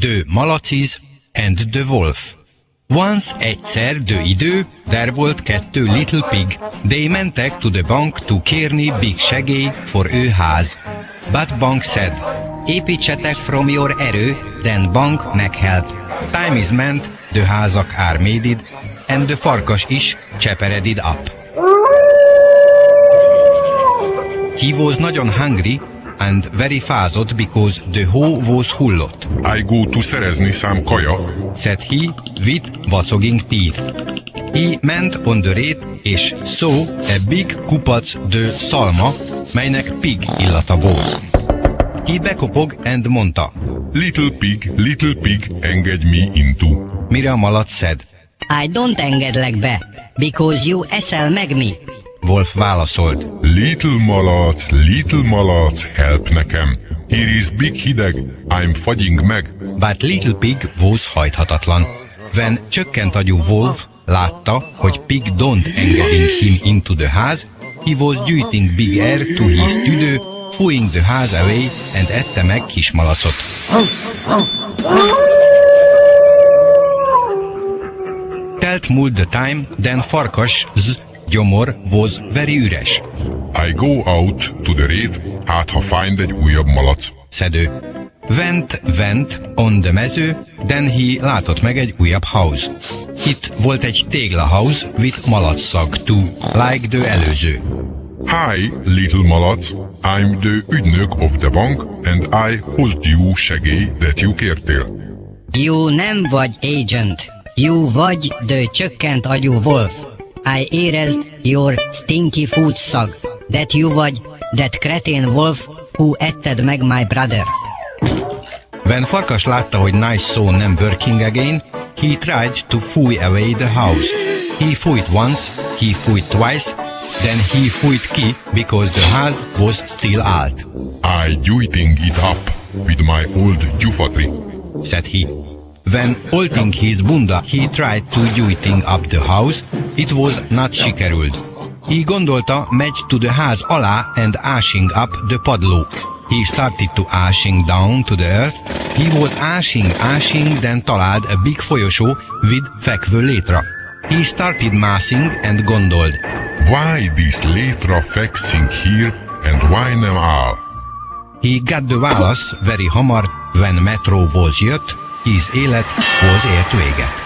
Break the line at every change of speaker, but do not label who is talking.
The Malachies and the Wolf. Once, egyszer, idő, there volt 2 little pig. They mentek to the bank to kérni big segély for ő ház. But bank said, építsetek from your erő, then bank meghelp. Time is meant, the házak are made it, and the farkas is cseperedid up. He was nagyon hungry and very fázott because the hoe was hullott.
I go to szerezni some kaja.
Said he with vassoging teeth. He ment on the rate és saw a big kupac de szalma, melynek pig illata volt. He bekopog and mondta,
Little pig, engedj me into.
mire a malac said,
I don't engedlek be, because you eszel meg mi.
Wolf válaszolt,
Little malac, help nekem. Here is big hideg, I'm fagying meg.
but little pig was hajthatatlan. When csökkent agyú Wolf látta, hogy pig don't engeding him into the house, he was gyűjting big air to his tüdő, throwing the house away, and ette meg kismalacot. Telt múlt the time, then farkas gyomor was very üres.
I go out to the rate, hát ha find egy újabb malac.
Szedő. Went on the mező, then he látott meg egy újabb house. Itt volt egy téglahouse with malacszag too, like the előző.
Hi, little malac, I'm the ügynök of the bank, and I hozd you segély, that you kértél.
You nem vagy agent, you vagy the csökkent agyú Wolf. I érezd your stinky food szag, that you vagy that cretin Wolf, who etted meg my brother.
When farkas látta, hogy nice saw nem working again, he tried to fúj away the house. He fújt once, he fújt twice, then he fújt ki because the house was still alt.
I gyújting it up with my old gyufatri.
Said he. When olting his bunda, he tried to gyújting up the house, it was not sikerült. He gondolta, megy to the ház alá and ashing up the padló. He started to ashing down to the earth. He was ashing, then talált a big folyosó with fekvő létra. He started massing and gondold.
Why this létra fexing here, and why nem áll?
He got the válasz very hamar, when metro was jött, his élet was ért véget.